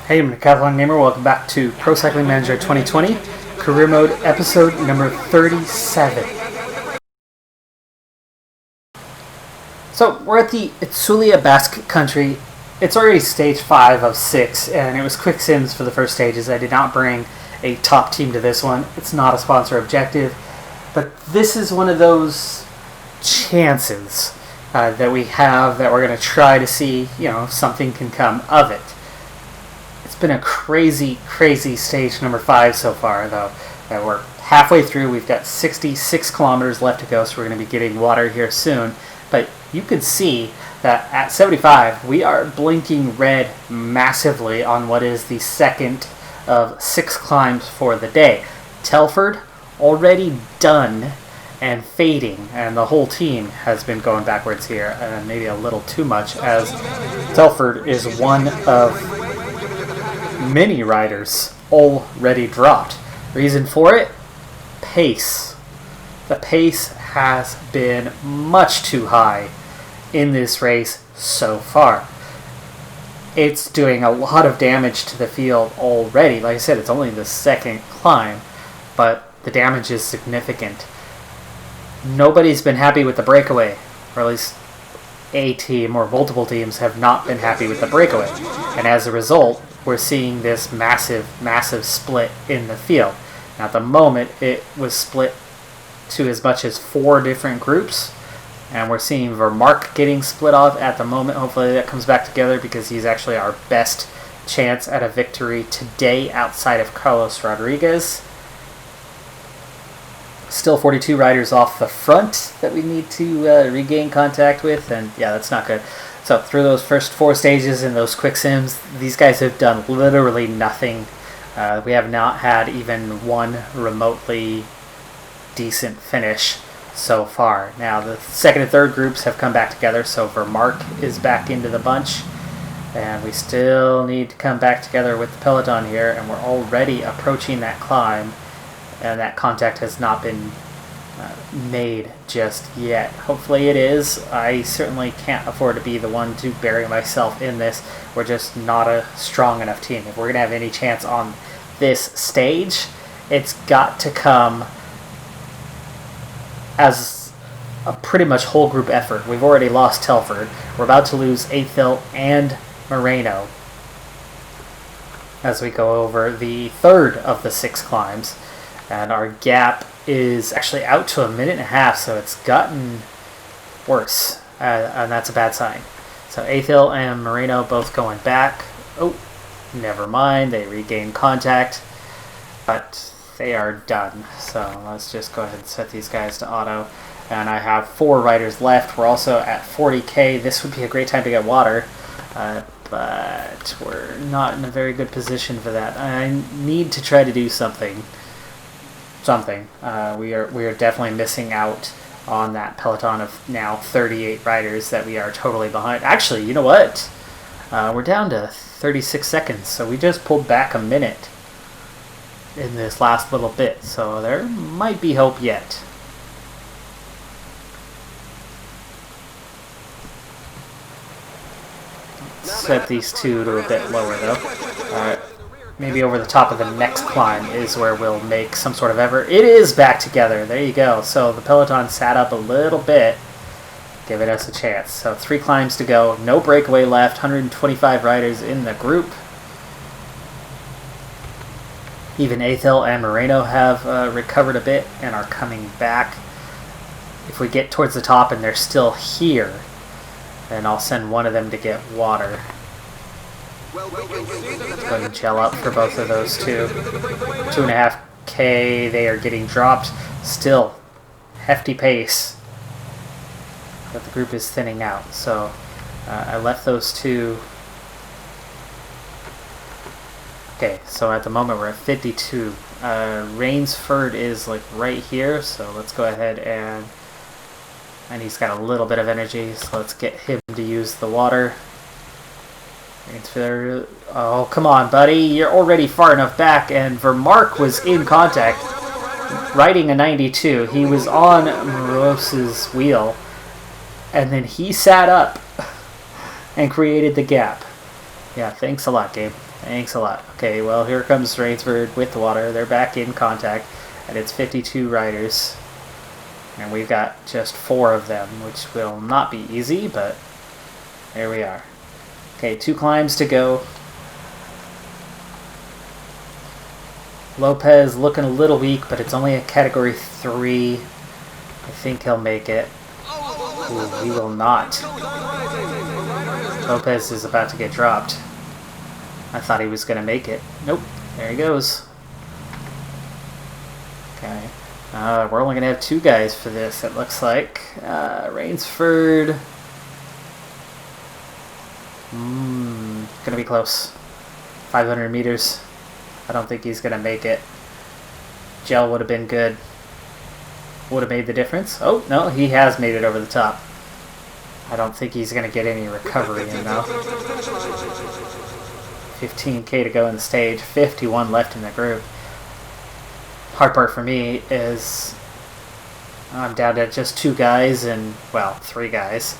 Hey, I'm Decathlon Gamer. Welcome back to Pro Cycling Manager 2020, Career Mode, episode number 37. So, we're at the Itzulia Basque Country. It's already stage 5 of 6, and it was quick sims for the first stages. I did not bring a top team to this one. It's not a sponsor objective, but this is one of those chances that we have that we're going to try to see, if something can come of it. It's been a crazy stage number 5 so far, though. We're halfway through. We've got 66 kilometers left to go, so we're going to be getting water here soon. But you can see that at 75, we are blinking red massively on what is the second of 6 climbs for the day. Telford already done and fading, and the whole team has been going backwards here, and maybe a little too much, as Telford is one of many riders already dropped. Reason for it? Pace. The pace has been much too high in this race so far. It's doing a lot of damage to the field already. Like I said, it's only the second climb, but the damage is significant. Nobody's been happy with the breakaway, or at least a team or multiple teams have not been happy with the breakaway. And as a result, we're seeing this massive split in the field. Now, at the moment, it was split to as much as 4 different groups, and we're seeing Vermark getting split off at the moment. Hopefully that comes back together, because he's actually our best chance at a victory today outside of Carlos Rodriguez. Still 42 riders off the front that we need to regain contact with, and yeah, that's not good. So through those first 4 stages in those quick sims, these guys have done literally nothing. We have not had even one remotely decent finish so far. Now the second and third groups have come back together, so Vermark is back into the bunch, and we still need to come back together with the Peleton here, and we're already approaching that climb, and that contact has not been made just yet. Hopefully it is. I certainly can't afford to be the one to bury myself in this. We're just not a strong enough team. If we're going to have any chance on this stage, it's got to come as a pretty much whole group effort. We've already lost Telford. We're about to lose Athil and Moreno as we go over the third of the 6 climbs. And our gap is actually out to 1.5 minutes, so it's gotten worse, and that's a bad sign. So Athil and Moreno both going back. Oh, never mind, they regain contact, but they are done. So let's just go ahead and set these guys to auto. And I have 4 riders left. We're also at 40k. This would be a great time to get water, but we're not in a very good position for that. I need to try to do something. We are definitely missing out on that peloton of now 38 riders that we are totally behind. Actually, you know what? We're down to 36 seconds, so we just pulled back a minute in this last little bit, so there might be hope yet. Let's set these 2 to a bit lower, though. Maybe over the top of the next climb is where we'll make some sort of effort. It is back together. There you go. So the peloton sat up a little bit, giving us a chance. So 3 climbs to go. No breakaway left. 125 riders in the group. Even Athil and Moreno have recovered a bit and are coming back. If we get towards the top and they're still here, then I'll send one of them to get water. Let's go ahead and gel up for both of those 2. 2.5k, they are getting dropped. Still, hefty pace. But the group is thinning out. So I left those 2. Okay, so at the moment we're at 52. Rainsford is like right here, so let's go ahead and he's got a little bit of energy, so let's get him to use the water. Oh, come on, buddy. You're already far enough back, and Vermark was in contact, riding a 92. He was on Moros's wheel, and then he sat up and created the gap. Yeah, thanks a lot, Gabe. Thanks a lot. Okay, well, here comes Rainsford with the water. They're back in contact, and it's 52 riders. And we've got just 4 of them, which will not be easy, but there we are. Okay, 2 climbs to go. Lopez looking a little weak, but it's only a category 3. I think he'll make it. Ooh, he will not. Lopez is about to get dropped. I thought he was going to make it. Nope. There he goes. Okay. We're only going to have 2 guys for this, it looks like. Rainsford. Gonna be close. 500 meters. I don't think he's gonna make it. Gel would have been good. Would have made the difference. Oh, no, he has made it over the top. I don't think he's gonna get any recovery in though. 15k to go in the stage. 51 left in the group. Hard part for me is I'm down to just 2 guys and, well, 3 guys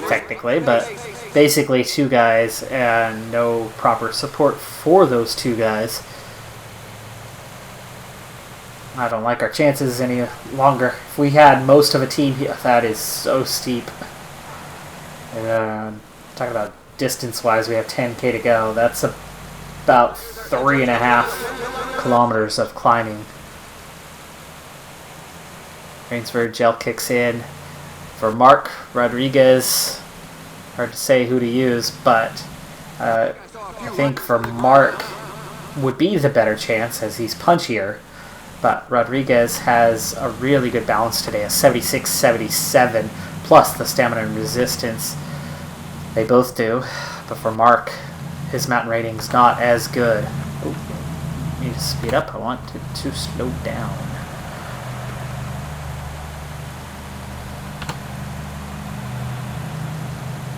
technically, but basically 2 guys and no proper support for those 2 guys. I don't like our chances any longer. If we had most of a team, that is so steep. Talking about distance-wise, we have 10k to go. That's about 3.5 kilometers of climbing. Rainsford, Gel kicks in. For Mark Rodriguez, hard to say who to use, but I think for Mark would be the better chance as he's punchier. But Rodriguez has a really good balance today, a 76-77, plus the stamina and resistance. They both do. But for Mark, his mountain rating's not as good. Ooh, I need to speed up. I want to slow down.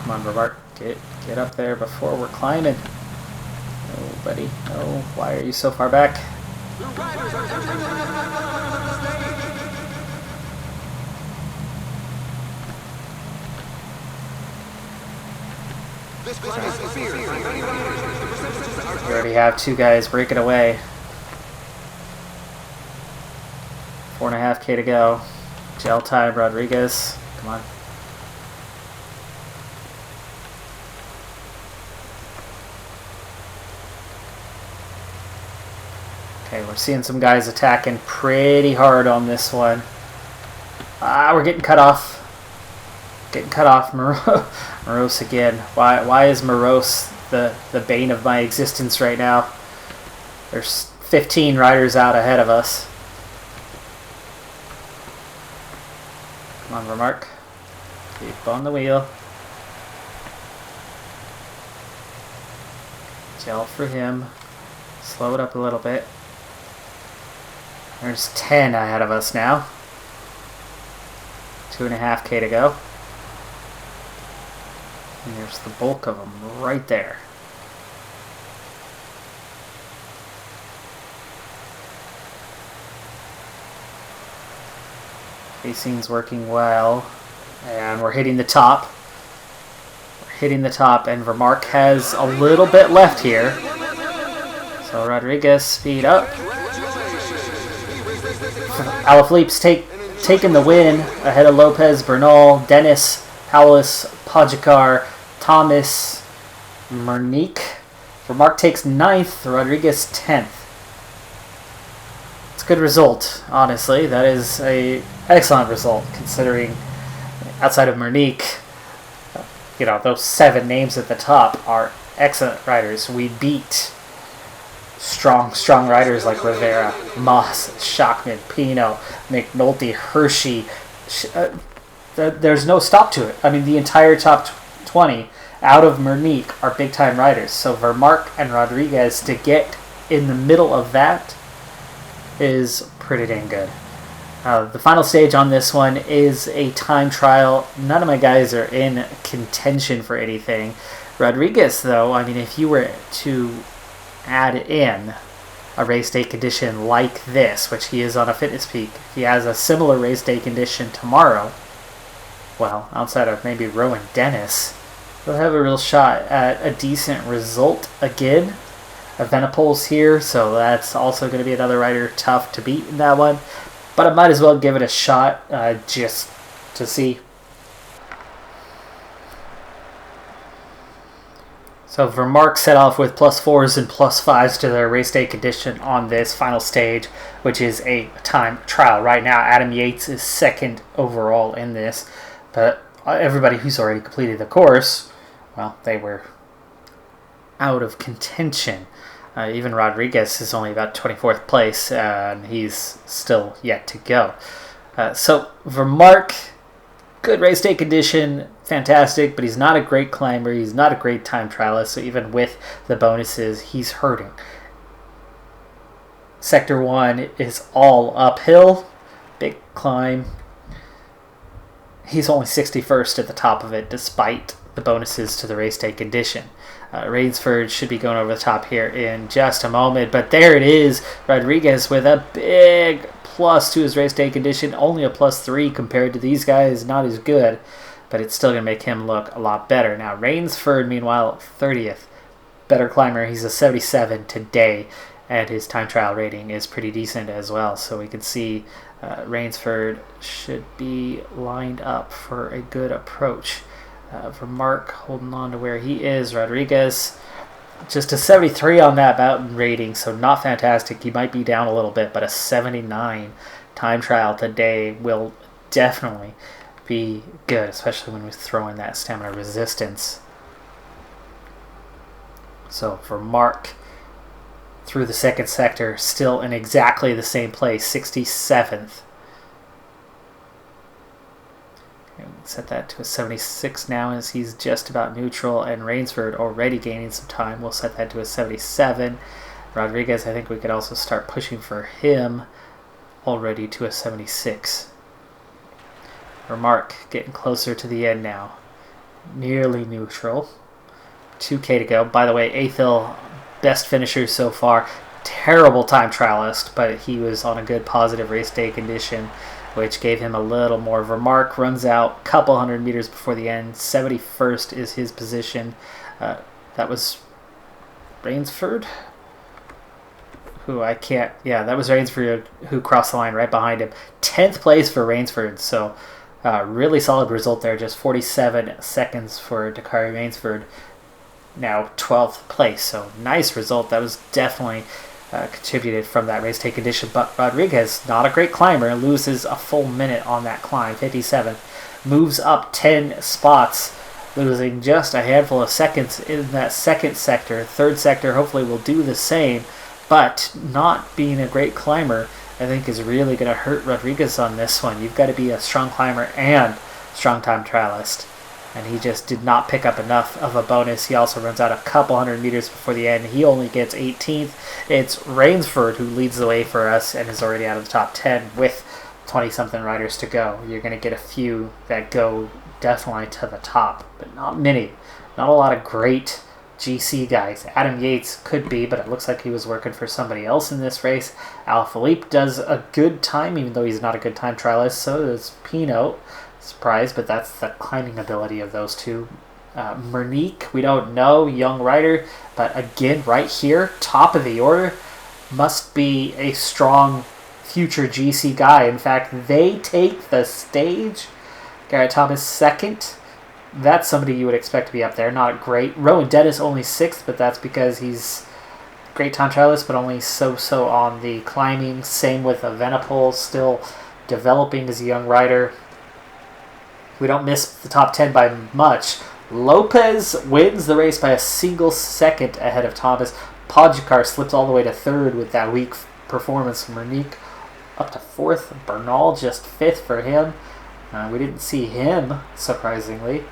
Come on, Robart. Get up there before we're climbing. No, buddy. No. Why are you so far back? We already have 2 guys breaking away. 4.5k to go. Gel time, Rodriguez. Come on. Okay, we're seeing some guys attacking pretty hard on this one. We're getting cut off. Getting cut off. Morose again. Why is Morose the bane of my existence right now? There's 15 riders out ahead of us. Come on, Remark. Keep on the wheel. Gel for him. Slow it up a little bit. There's 10 ahead of us now. 2.5k to go. And there's the bulk of them right there. Pacing's working well. And we're hitting the top. We're hitting the top, and Vermark has a little bit left here. So Rodriguez, speed up. Alaphilippe's taken the win ahead of Lopez, Bernal, Dennis, Howlis, Pogacar, Thomas, Mernique. Vermark takes 9th, Rodriguez 10th. It's a good result, honestly. That is an excellent result considering outside of Mernique, you know, those 7 names at the top are excellent riders. We beat strong riders like Rivera, Moss, Schachmann, Pino, McNulty, Hershey. There's no stop to it. I mean, the entire top 20 out of Mernique are big-time riders. So Vermark and Rodriguez to get in the middle of that is pretty dang good. The final stage on this one is a time trial. None of my guys are in contention for anything. Rodriguez, though, I mean, if you were to add in a race day condition like this, which he is on a fitness peak, if he has a similar race day condition tomorrow, well, outside of maybe Rowan Dennis, he'll have a real shot at a decent result again. Evenepoel's here, so that's also going to be another rider tough to beat in that one. But I might as well give it a shot just to see. So Vermark set off with +4s and +5s to their race day condition on this final stage, which is a time trial. Right now, Adam Yates is second overall in this, but everybody who's already completed the course, well, they were out of contention. Even Rodriguez is only about 24th place, and he's still yet to go. So Vermark, good race day condition, fantastic, but he's not a great climber. He's not a great time trialist, so even with the bonuses, he's hurting. Sector 1 is all uphill, big climb. He's only 61st at the top of it, despite the bonuses to the race day condition. Rainsford should be going over the top here in just a moment, but there it is. Rodriguez with a big plus to his race day condition, only a +3 compared to these guys, not as good, but it's still going to make him look a lot better. Now Rainsford, meanwhile, 30th, better climber. He's a 77 today, and his time trial rating is pretty decent as well, so we can see Rainsford should be lined up for a good approach. Vermark holding on to where he is. Rodriguez just a 73 on that mountain rating, so not fantastic. He might be down a little bit, but a 79 time trial today will definitely be good, especially when we throw in that stamina resistance. So Vermark through the second sector, still in exactly the same place, 67th. Set that to a 76 now as he's just about neutral, and Rainsford already gaining some time. We'll set that to a 77. Rodriguez, I think we could also start pushing for him already to a 76. Vermark getting closer to the end now. Nearly neutral. 2K to go. By the way, Athil, best finisher so far. Terrible time trialist, but he was on a good positive race day condition, which gave him a little more. Vermark runs out a couple hundred meters before the end. 71st is his position. That was Rainsford, who I can't... Yeah, that was Rainsford who crossed the line right behind him. 10th place for Rainsford, so really solid result there. Just 47 seconds for Dakari Rainsford. Now 12th place, so nice result. That was definitely... contributed from that race day condition, but Rodriguez, not a great climber, loses a full minute on that climb, 57th, moves up 10 spots, losing just a handful of seconds in that second sector. Third sector hopefully will do the same, but not being a great climber, I think, is really going to hurt Rodriguez on this one. You've got to be a strong climber and strong time trialist. And he just did not pick up enough of a bonus. He also runs out a couple hundred meters before the end. He only gets 18th. It's Rainsford who leads the way for us and is already out of the top 10 with 20-something riders to go. You're going to get a few that go definitely to the top, but not many. Not a lot of great GC guys. Adam Yates could be, but it looks like he was working for somebody else in this race. Alaphilippe does a good time, even though he's not a good time trialist. So does Pinot. Surprise, but that's the climbing ability of those two. Mernique, we don't know, young rider, but again, right here, top of the order, must be a strong future GC guy. In fact, they take the stage. Garrett Thomas second. That's somebody you would expect to be up there. Not great. Rowan Dennis only 6th, but that's because he's a great time trialist, but only so-so on the climbing. Same with Evenepoel, still developing as a young rider. We don't miss the top 10 by much. Lopez wins the race by a single second ahead of Thomas. Podjakar slips all the way to 3rd with that weak performance. Mernique up to 4th. Bernal just 5th for him. We didn't see him, surprisingly.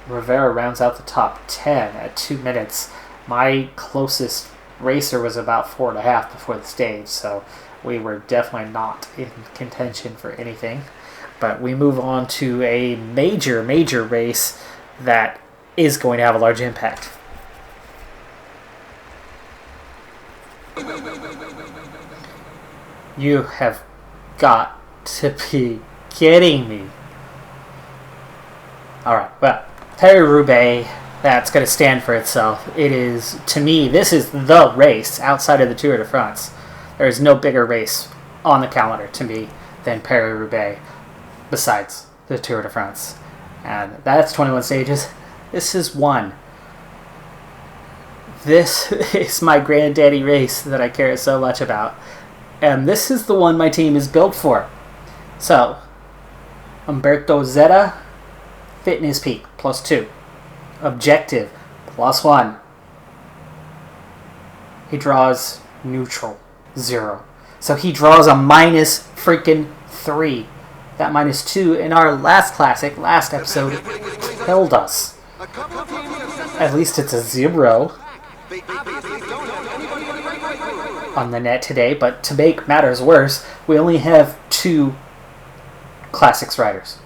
Rivera rounds out the top 10 at 2 minutes. My closest racer was about 4.5 before the stage, so we were definitely not in contention for anything. But we move on to a major race that is going to have a large impact. You have got to be kidding me. Alright, well, Paris-Roubaix, that's going to stand for itself. It is, to me, this is the race outside of the Tour de France. There is no bigger race on the calendar to me than Paris-Roubaix besides the Tour de France. And that's 21 stages. This is one. This is my granddaddy race that I care so much about. And this is the one my team is built for. So, Umberto Zeta, fitness peak, +2. Objective, +1. He draws neutral, 0. So he draws a -3. That -2 in our last classic, last episode, killed us. At least it's a 0 on the net today, but to make matters worse, we only have 2 classics riders.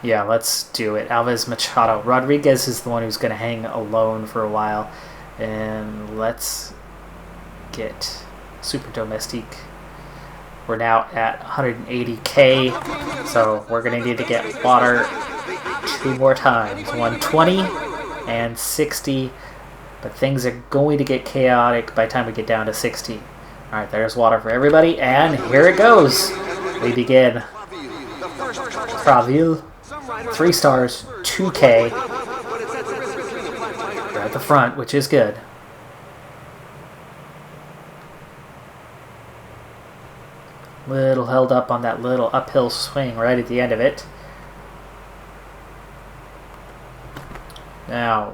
Yeah, let's do it. Alves Machado. Rodriguez is the one who's going to hang alone for a while. And let's get Super Domestique. We're now at 180k, so we're going to need to get water 2 more times. 120 and 60. But things are going to get chaotic by the time we get down to 60. Alright, there's water for everybody, and here it goes. We begin. Praville, 3 stars, 2k. We're at the front, which is good. Little held up on that little uphill swing right at the end of it. Now,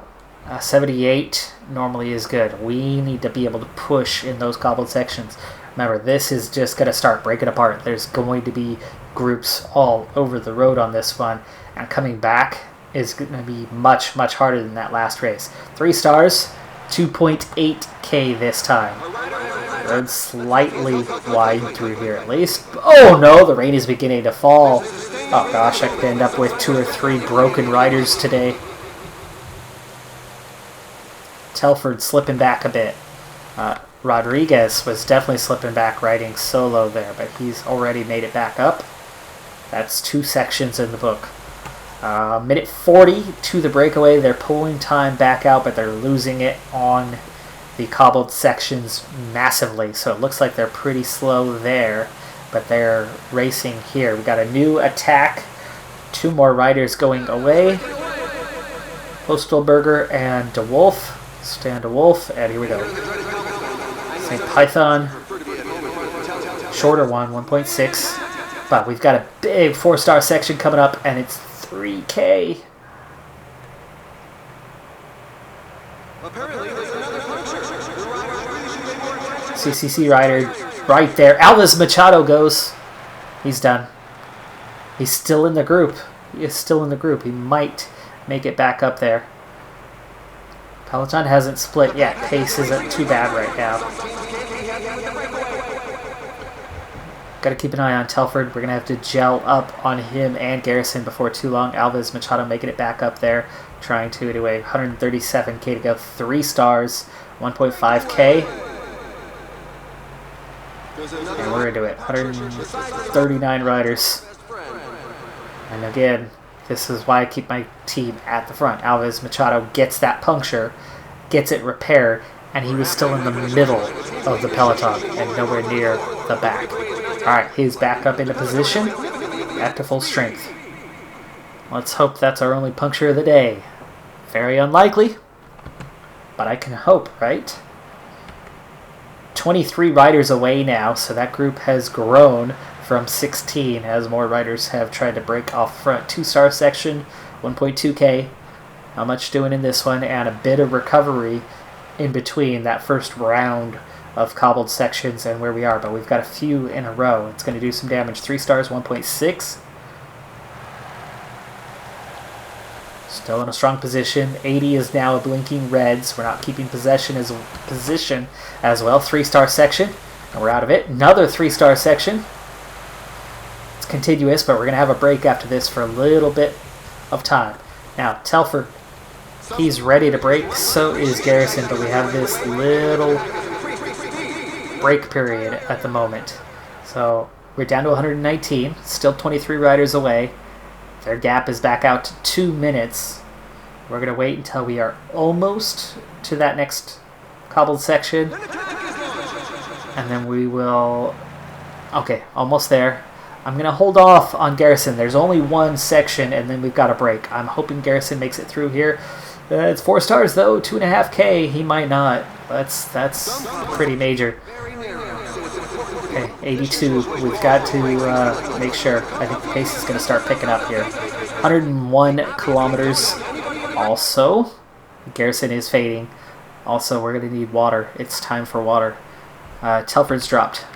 78 normally is good. We need to be able to push in those cobbled sections. Remember, this is just going to start breaking apart. There's going to be groups all over the road on this one. And coming back is going to be much, much harder than that last race. 3 stars, 2.8k this time. Road slightly wide through here at least. Oh no, the rain is beginning to fall. Oh gosh, I could end up with 2 or 3 broken riders today. Telford slipping back a bit. Rodriguez was definitely slipping back riding solo there, but he's already made it back up. That's 2 sections in the book. Minute 40 to the breakaway. They're pulling time back out, but they're losing it on the cobbled sections massively. So it looks like they're pretty slow there, but they're racing here. We got a new attack. 2 more riders going away. Postelberger and De Wolf. Stan De Wolf, and here we go. St. Python. Shorter one, 1.6. But we've got a big 4-star section coming up, and it's 3k. CCC rider right there. Alves Machado goes. He's done. He's still in the group. He is still in the group. He might make it back up there. Peleton hasn't split yet. Pace isn't too bad right now. Got to keep an eye on Telford. We're going to have to gel up on him and Garrison before too long. Alves Machado making it back up there. Trying to anyway. 137k to go. 3 stars. 1.5k. And we're into it. 139 riders. And again, this is why I keep my team at the front. Alves Machado gets that puncture, gets it repaired, and he was still in the middle of the peloton and nowhere near the back. Alright, he's back up into position. Back to full strength. Let's hope that's our only puncture of the day. Very unlikely, but I can hope, right? 23 riders away now, so that group has grown from 16 as more riders have tried to break off front. 2-star section, 1.2k. Not much doing in this one, and a bit of recovery in between that first round of cobbled sections and where we are, but we've got a few in a row. It's going to do some damage. 3 stars, 1.6. Still in a strong position. 80 is now a blinking red, so we're not keeping position as well. 3-star section, and we're out of it. Another 3-star section. It's continuous, but we're going to have a break after this for a little bit of time. Now, Telford, he's ready to break. So is Garrison, but we have this little break period at the moment. So we're down to 119, still 23 riders away. Their gap is back out to 2 minutes. We're going to wait until we are almost to that next cobbled section. And then we will... Okay, almost there. I'm going to hold off on Garrison. There's only one section, and then we've got a break. I'm hoping Garrison makes it through here. It's 4 stars, though. 2.5k. He might not. That's pretty major. Okay, 82. We've got to make sure. I think the pace is going to start picking up here. 101 kilometers. Also, Garrison is fading. Also, we're going to need water. It's time for water. Telford's dropped.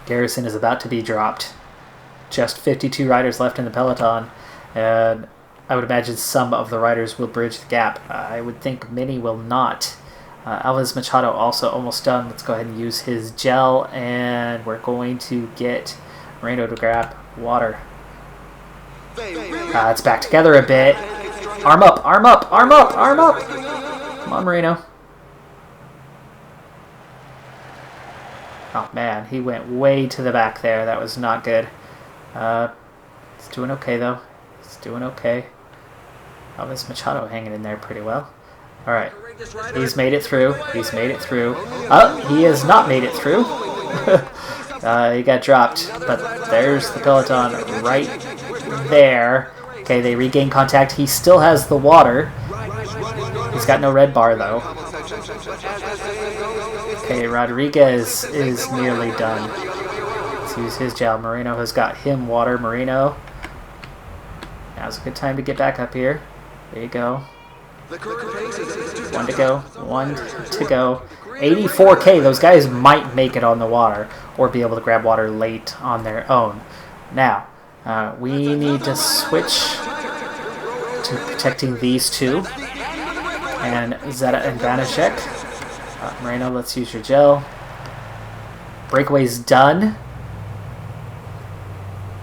Garrison is about to be dropped. Just 52 riders left in the peloton, and I would imagine some of the riders will bridge the gap. I would think many will not. Alves Machado also almost done. Let's go ahead and use his gel, and we're going to get Moreno to grab water. It's back together a bit. Arm up, arm up, arm up, arm up! Come on, Moreno. Oh man, he went way to the back there. That was not good. He's doing okay though. He's doing okay. Alves Machado hanging in there pretty well. Alright. He's made it through. He's made it through. Oh, he has not made it through. He got dropped. But there's the peloton right there. Okay, they regain contact. He still has the water. He's got no red bar though. Okay, Rodriguez is nearly done. Let's use his gel. Moreno has got him water. Moreno. Now's a good time to get back up here. There you go. 1 to go. 1 to go. 84k. Those guys might make it on the water or be able to grab water late on their own. Now, we need to switch to protecting these two. And Zeta and Banashek. Moreno, let's use your gel. Breakaway's done.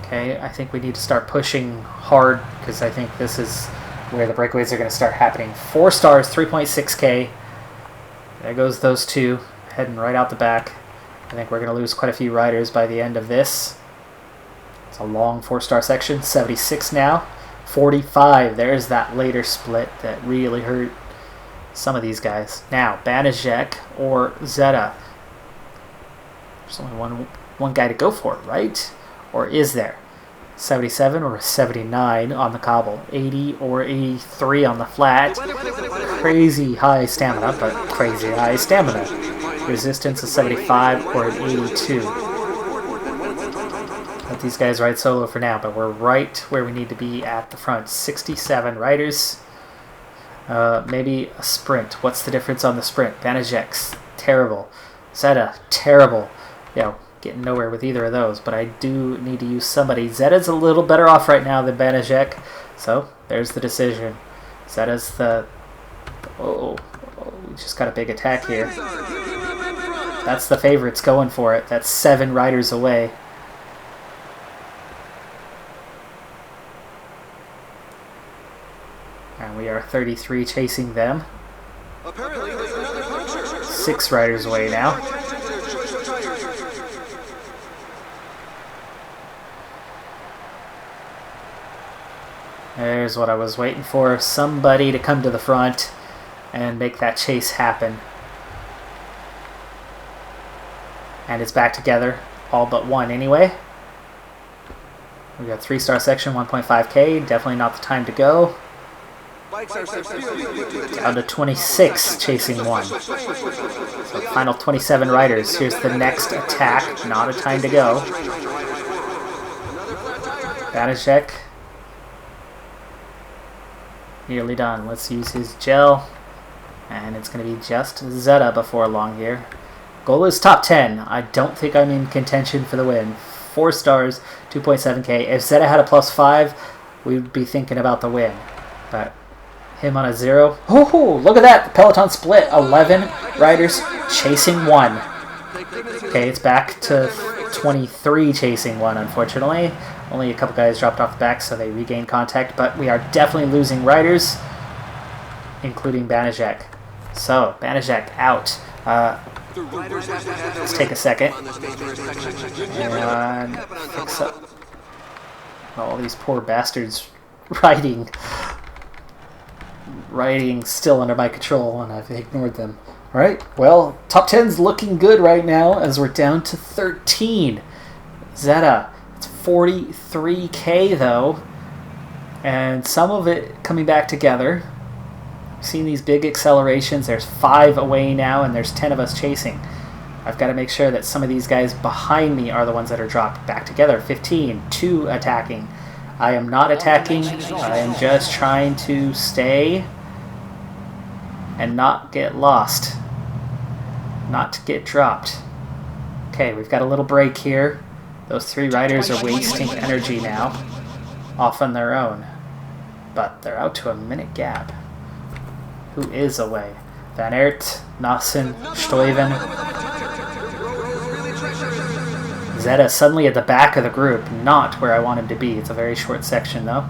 Okay, I think we need to start pushing hard because I think this is where the breakaways are going to start happening. 4 stars, 3.6k. There goes those two, heading right out the back. I think we're going to lose quite a few riders by the end of this. It's a long 4-star section. 76 now. 45. There's that later split that really hurt some of these guys. Now, Banaszek or Zeta. There's only one guy to go for, right? Or is there? 77 or 79 on the cobble. 80 or 83 on the flat. Crazy high stamina, but crazy high stamina. Resistance is 75 or an 82. Let these guys ride solo for now, but we're right where we need to be at the front. 67 riders. Maybe a sprint. What's the difference on the sprint? Banaszek's terrible. Zeta, terrible. Yeah, getting nowhere with either of those, but I do need to use somebody. Zeta's a little better off right now than Banaszek, so there's the decision. Zeta's the... Oh, we just got a big attack here. That's the favorites going for it. That's 7 riders away. And we are 33 chasing them. 6 riders away now. There's what I was waiting for. Somebody to come to the front and make that chase happen. And it's back together, all but one anyway. We got 3-star section, 1.5K, definitely not the time to go. Down to 26, chasing one. So final 27 riders. Here's the next attack, not a time to go. Banaszek. Nearly done. Let's use his gel. And it's going to be just Zeta before long here. Goal is top 10. I don't think I'm in contention for the win. 4 stars, 2.7K. If Zeta had a +5, we would be thinking about the win. But him on a 0. Oh, look at that. The Peleton split. 11 riders chasing 1. Okay, it's back to 23 chasing 1, unfortunately. Only a couple guys dropped off the back, so they regained contact. But we are definitely losing riders, including Banaszek. So, Banaszek out. Let's take a second and fix up all these poor bastards riding still under my control, and I've ignored them. Alright, well, top 10's looking good right now as we're down to 13. Zeta, it's 43K though, and some of it coming back together. Seen these big accelerations. There's 5 away now, and there's 10 of us chasing. I've got to make sure that some of these guys behind me are the ones that are dropped back together. 15, 2 attacking. I am not attacking. I am just trying to stay and not get lost. Not to get dropped. Okay, we've got a little break here. Those 3 riders are wasting energy now off on their own. But they're out to a minute gap. Who is away? Van Aert, Nassen, Stuyven. Zeta suddenly at the back of the group, not where I want him to be. It's a very short section though.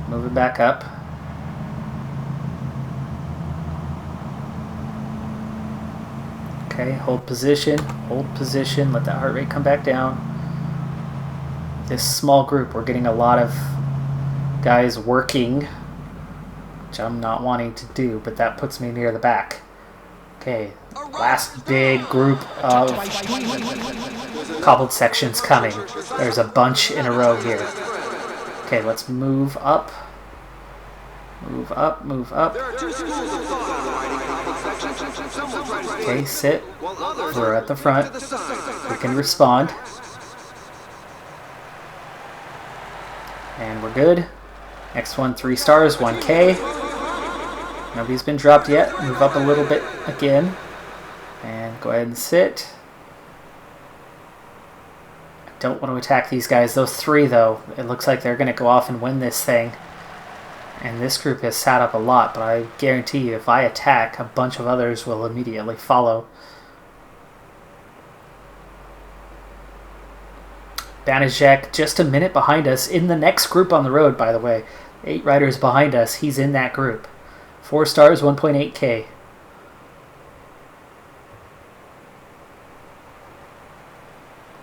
Moving back up. Okay, hold position, let that heart rate come back down. This small group, we're getting a lot of guys working, which I'm not wanting to do, but that puts me near the back. Okay, last big group of cobbled sections coming. There's a bunch in a row here. Okay, let's move up. Move up, move up. Okay, sit. We're at the front. We can respond. And we're good. Next one, 3 stars, 1K. Nobody's been dropped yet. Move up a little bit again. And go ahead and sit. I don't want to attack these guys. Those 3, though, it looks like they're going to go off and win this thing. And this group has sat up a lot, but I guarantee you if I attack, a bunch of others will immediately follow. Banaszek just a minute behind us in the next group on the road, by the way. 8 riders behind us. He's in that group. 4 stars, 1.8K.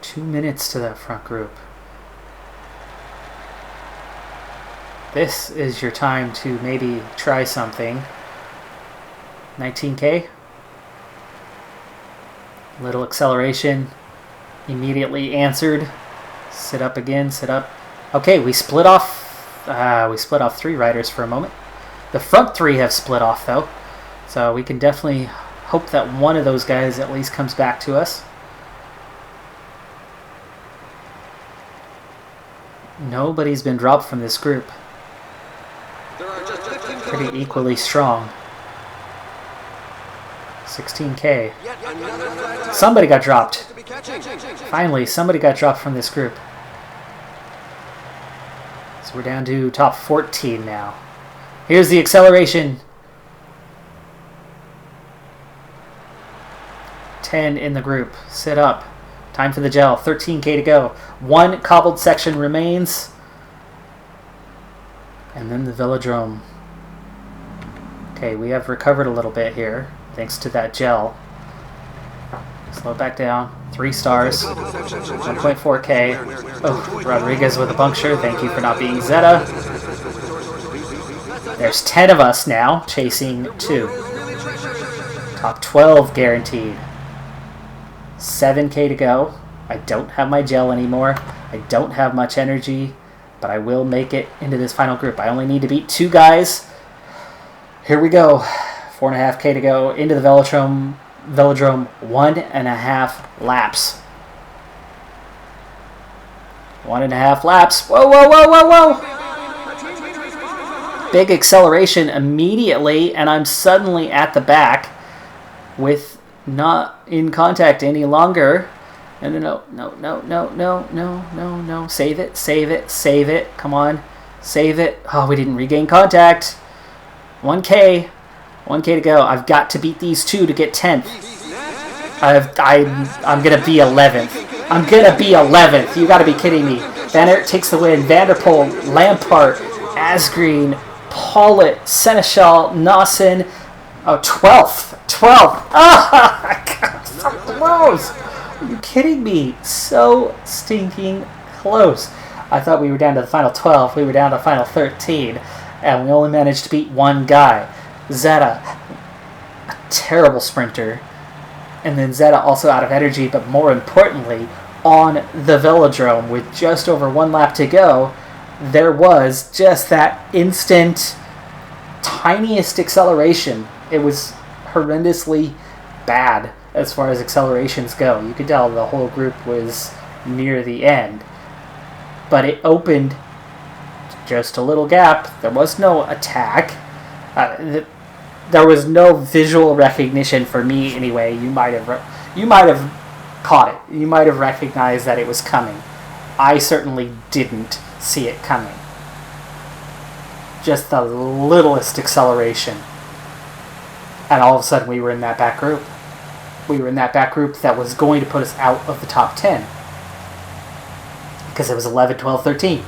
Two minutes to that front group. This is your time to maybe try something. 19K. Little acceleration. Immediately answered. Sit up again, sit up. Okay, we split off 3 riders for a moment. The front 3 have split off though, so we can definitely hope that one of those guys at least comes back to us. Nobody's been dropped from this group. Pretty equally strong. 16K. Somebody got dropped. Finally, somebody got dropped from this group. So we're down to top 14 now. Here's the acceleration. 10 in the group. Sit up. Time for the gel. 13K to go. 1 cobbled section remains. And then the velodrome. Okay, we have recovered a little bit here, thanks to that gel. Slow it back down. 3 stars. 1.4K. Oh, Rodriguez with a puncture. Thank you for not being Zeta. There's 10 of us now, chasing 2. Top 12 guaranteed. 7K to go. I don't have my gel anymore. I don't have much energy, but I will make it into this final group. I only need to beat 2 guys. Here we go. 4.5K to go into the velodrome. 1.5 laps. 1.5 laps. Whoa, whoa, whoa, whoa, whoa! Big acceleration immediately, and I'm suddenly at the back with not in contact any longer. No. Save it. Come on. Save it. Oh, we didn't regain contact. 1K to go. I've got to beat these 2 to get 10th. I'm going to be 11th. You got to be kidding me. Van Aert takes the win. Vanderpool, Lampard, Asgreen, Pollitt, Seneschal, Nawson. Oh, 12th. Oh, my God. So close. Are you kidding me? So stinking close. I thought we were down to the final 12. We were down to the final 13. And we only managed to beat 1 guy. Zeta, a terrible sprinter. And then Zeta also out of energy, but more importantly, on the velodrome with just over 1 lap to go, there was just that instant, tiniest acceleration. It was horrendously bad as far as accelerations go. You could tell the whole group was near the end. But it opened just a little gap. There was no attack. There was no visual recognition for me anyway. You might have caught it. You might have recognized that it was coming. I certainly didn't see it coming. Just the littlest acceleration. And all of a sudden we were in that back group. We were in that back group that was going to put us out of the top 10. Because it was 11, 12, 13.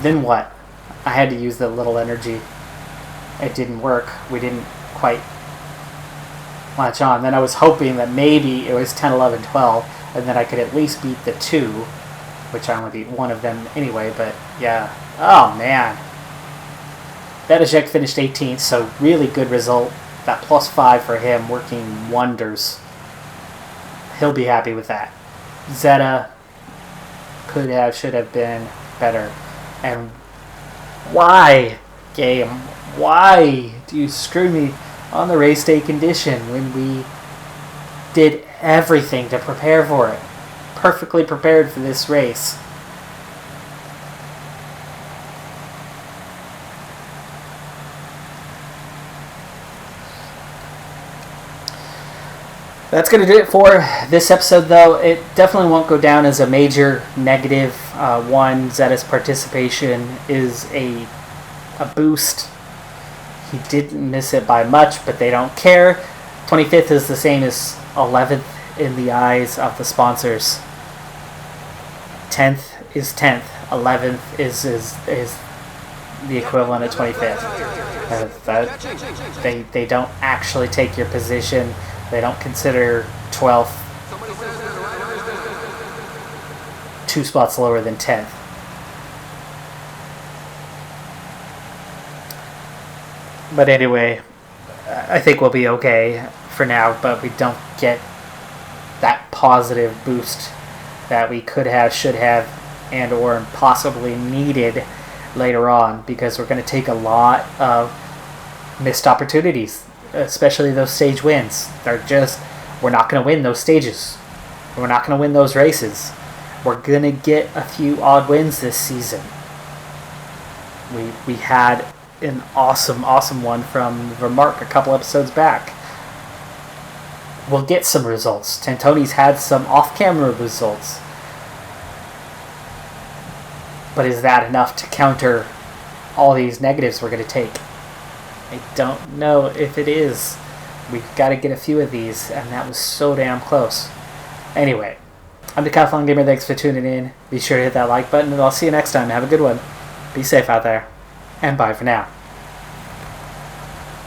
Then what? I had to use the little energy. It didn't work. We didn't quite latch on. Then I was hoping that maybe it was 10, 11, 12, and then I could at least beat the 2, which I only beat 1 of them anyway, but yeah. Oh, man. Vedajek finished 18th, so really good result. That +5 for him working wonders. He'll be happy with that. Zeta could have, should have been better. And why, game? Why do you screw me on the race day condition when we did everything to prepare for it? Perfectly prepared for this race. That's going to do it for this episode, though. It definitely won't go down as a major negative one. Zeta's participation is a boost. He didn't miss it by much, but they don't care. 25th is the same as 11th in the eyes of the sponsors. 10th is 10th. 11th is the equivalent of 25th. They don't actually take your position. They don't consider 12th 2 spots lower than 10th. But anyway, I think we'll be okay for now, but we don't get that positive boost that we could have, should have, and or possibly needed later on, because we're going to take a lot of missed opportunities, especially those stage wins. We're not going to win those stages. We're not going to win those races. We're going to get a few odd wins this season. We had an awesome one from Vermark a couple episodes back. We'll get some results. Tantoni's had some off-camera results. But is that enough to counter all these negatives we're going to take? I don't know if it is. We've got to get a few of these, and that was so damn close. Anyway, I'm Decathlon Gamer. Thanks for tuning in. Be sure to hit that like button, and I'll see you next time. Have a good one. Be safe out there, and bye for now.